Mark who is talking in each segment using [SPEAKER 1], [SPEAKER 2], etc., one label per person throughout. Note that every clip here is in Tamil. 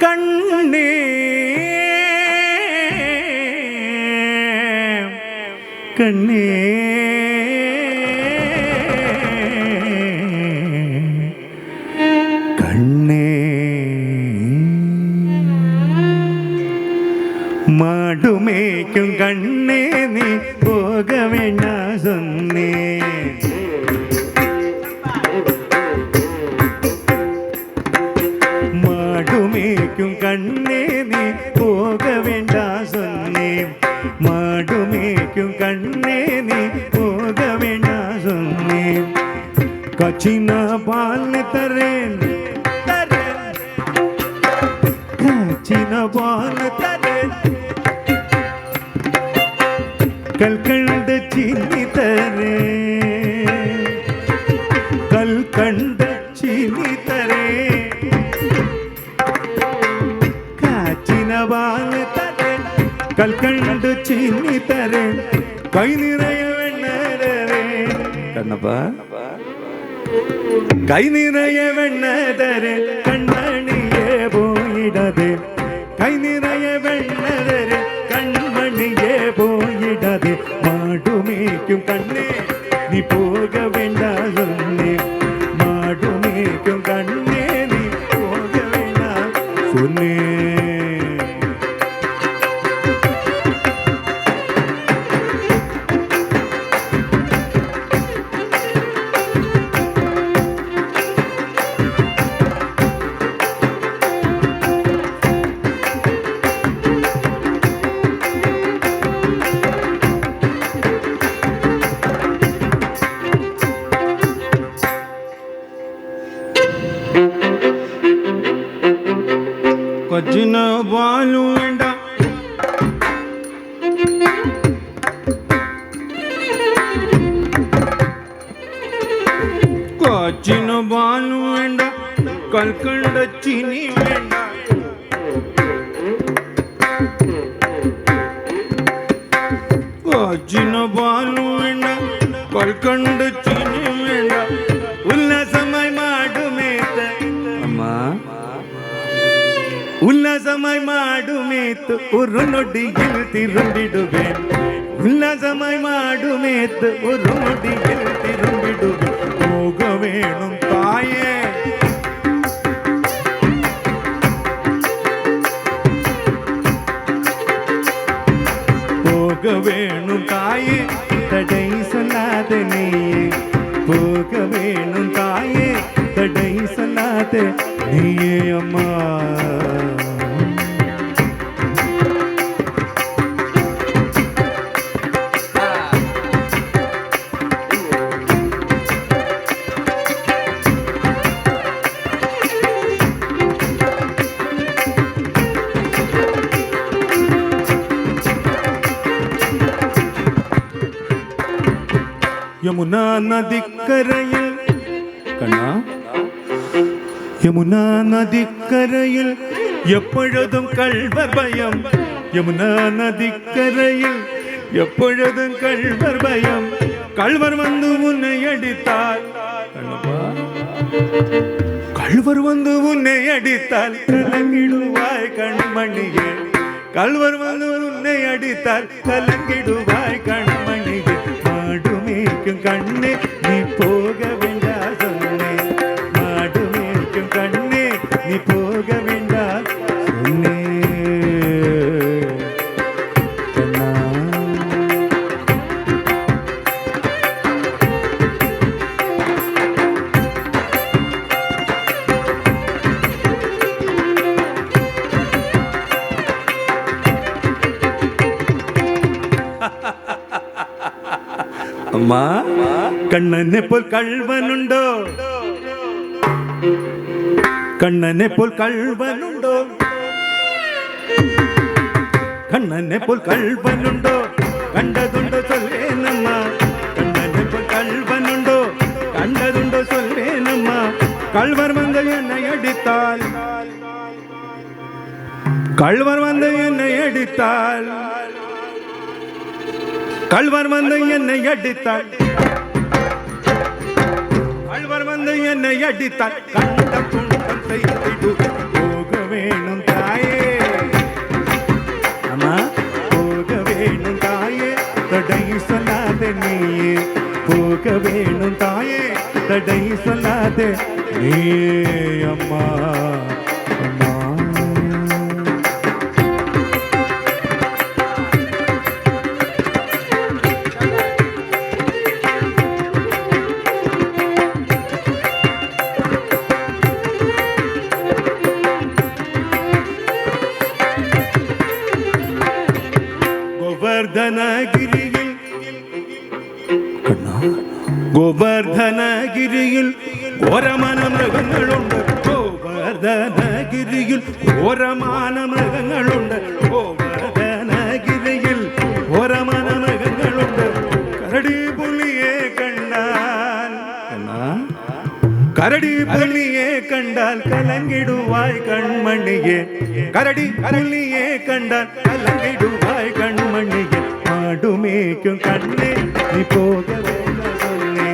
[SPEAKER 1] கண்ணே கண்ணே கண்ணே மாடுமேக்கும் கண்ணே நீ போக வேண்டா சொன்னே மாடுமேக்கும் கண்ணே நீ போக வேண்டா சொன்னே மாடுமேக்கும் கண்ணே நீ போக வேண்டா சொன்னே கச்சின பால் தரேன் கச்சின பால் தரேன் கல்கண்ட சீனி தரே கல்கண்ட சீனி தரே காச்சின பால் தரே கல்கண்ட சீனி தரே கை நிறைய வெண்ணரே கண்ணப்பா கை நிறைய வெண்ணரே கண்மணியே போயிடதே கை நிறைய வெண்ணரே கண்மணியே போயிடதே மாடுமேக்கும் கண்ணே நீ போக வேண்டா சொன்னே மாடுமேக்கும் கண்ணே நீ போக வேண்டா சொன்னே கச்சின பாலு வேண்டா கச்சின பாலு வேண்டா கல்கண்ட சீனி வேண்டா கச்சின பாலு வேண்டா கல்கண்ட சீனி வேண்டா உல்லாசமாய் மாடுமேத்த அம்மா உல்லாசமாய் மாடுமேத்து ஒரு நொடியில் திரும்பிடுவேன் உல்லாசமாய் மாடுமேத்து ஒரு நொடியில் திரும்பிடுவேன் போக வேணும் தாயே போக வேணும் தாயே தடை சொல்லாத நீயே போக வேணும் தாயே தடை சொல்லாத நீயே அம்மா யமுனா நதிக்கரையில் கண்ணா யமுனா நதிக்கரையில் எப்பொழுதும் கள்வர் பயம் யமுனா நதிக்கரையில் எப்பொழுதும் கள்வர் பயம் கள்வர் வந்து உன்னை அடித்தால் கள்வர் வந்து உன்னை அடித்தால் கலங்கிடுவாய் கண்மணியே கள்வர் வந்து உன்னை அடித்தால் கலங்கிடுவாய் கண்மணியே மாடுமேக்கும் கண்ணே நீ போக வேண்டா சொன்னே மாடுமேக்கும் கண்ணே நீ போக வேண்டா சொன்னே അമ്മാ കണ്ണനെ പോൽ കൾവനുണ്ടോ കണ്ണനെ പോൽ കൾവനുണ്ടോ കണ്ണനെ പോൽ കൾവനുണ്ടോ കണ്ടതുണ്ടോ ചൊല്ലേനമ്മ കണ്ണനെ പോൽ കൾവനുണ്ടോ കണ്ടതുണ്ടോ ചൊല്ലേനമ്മ കൾവർ വന്ന് എന്നെ അടിത്താൽ കൾവർ വന്ന് എന്നെ അടിത്താൽ கள்வர் வந்து என்னை அடித்தாள் கள்வர் வந்து என்னை அடித்தாள் கண்ட துண்டம் செய்திடு போக வேணும் தடை சொல்லாதே நீ அம்மா அம்மா. கோவர்தனகிரியில் கோவர்தனகிரியில் ഘോരமான മൃഗങ്ങളുണ്ട്. ഗോവർദ്ധനഗിരിയിൽ ഘോരமான മൃഗങ്ങളുണ്ട്. ഗോവർദ്ധനഗിരിയിൽ ഘോരமான മൃഗങ്ങളുണ്ട്. കരടി പുലിയെ കണ്ടാൽ കരടി പുലിയെ കണ്ടാൽ കലങ്ങിടുവായ് കൺമണിയെ. കരടി പുലിയെ കണ്ടാൽ കലങ്ങിടുവായ് കൺമണിയെ. മാടുമേക്കും കണ്ണേ നീ പോക വേണ്ട സൊന്നേ.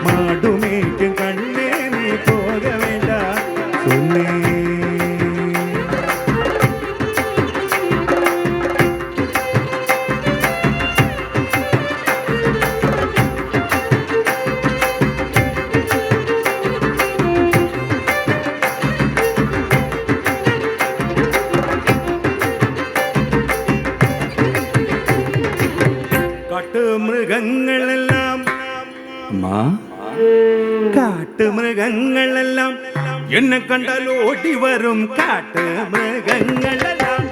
[SPEAKER 1] മാടുമേക്കും കണ്ണേ നീ പോക വേണ്ട സൊന്നേ. കാട്ടുമൃഗങ്ങളെല്ലാം കാട്ടുമൃഗങ്ങളെല്ലാം എന്നെ കണ്ടാൽ ഓടി വരും. കാട്ടുമൃഗങ്ങളെല്ലാം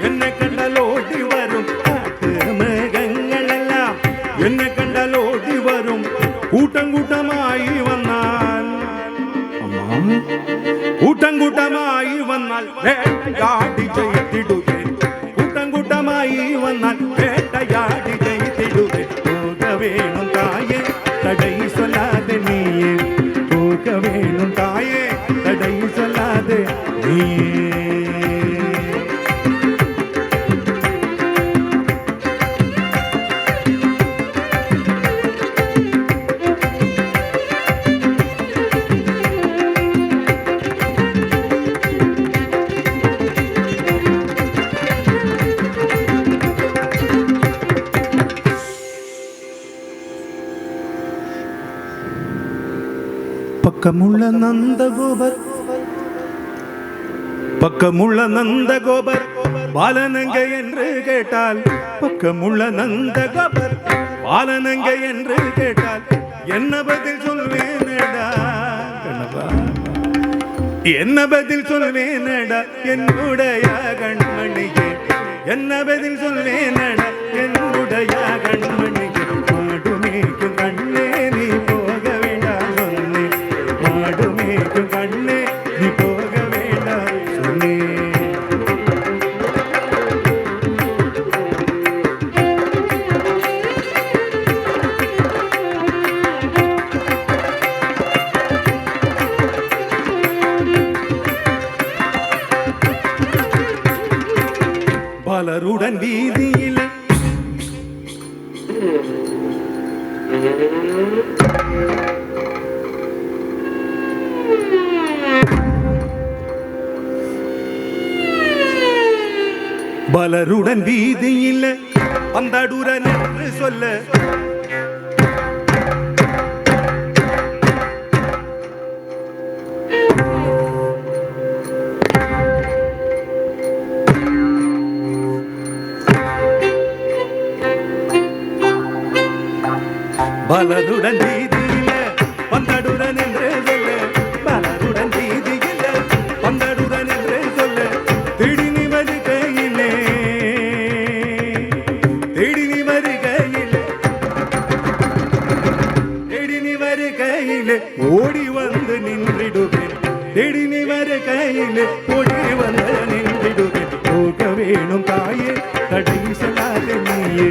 [SPEAKER 1] എന്നെ കണ്ടാൽ ഓടി വരും. കാട്ടുമൃഗങ്ങളെല്ലാം എന്നെ കണ്ടാൽ ഓടി വരും. കൂട്ടം കൂട്ടമായി വന്നാൽ കൂട്ടം കൂട്ടമായി വന്നാൽ വേട്ടയാടി ചെയ്തിടുകേ. കൂട്ടം കൂട്ടമായി വന്നാൽ വേട്ടയാടി ചെയ്തിടുകേ. പോക വേണം തായേ തടൈ சொல்லாதே നീയേ. പോക വേണം തായേ തടൈ சொல்லாதே നീയേ. பக்கமுள்ள நந்தகோபர் பாலனங்க என்று கேட்டால். பக்கமுள்ள நந்தகோபர் பாலனங்க என்று கேட்டால் என்ன பதில் சொல்வேனடா கண்ணப்பா. என்ன பதில் சொல்வேனடா என்னுடைய கண்மணியே. என்ன பதில் சொல்வேனடா என்னுடைய கண்மணியே. மாடுமேக்கும் கண்ணே நீ போக வேண்டாம் சொன்னே. மாடுமேக்கும் கண்ணே நீ போக வேண்டாம் சொன்னே. பலருடன் வீதியில் பலருடன் வீதியில் வந்தடுரன் என்று சொல்ல. பலருடன் வீதியில வந்தடுரன் என்று சொல்ல. பலருடன் வீதியில வந்தடுரன் என்று சொல்ல. திடீனி வருகையிலே திடீனி வருகையிலே திடீனி வருகையிலே ஓடி வந்து நின்றிடுவேன். திடீனி வருகையிலே ஓடி வந்து நின்றிடுவேன். போக வேணும் தாயே தடை சொல்லாதே நீயே.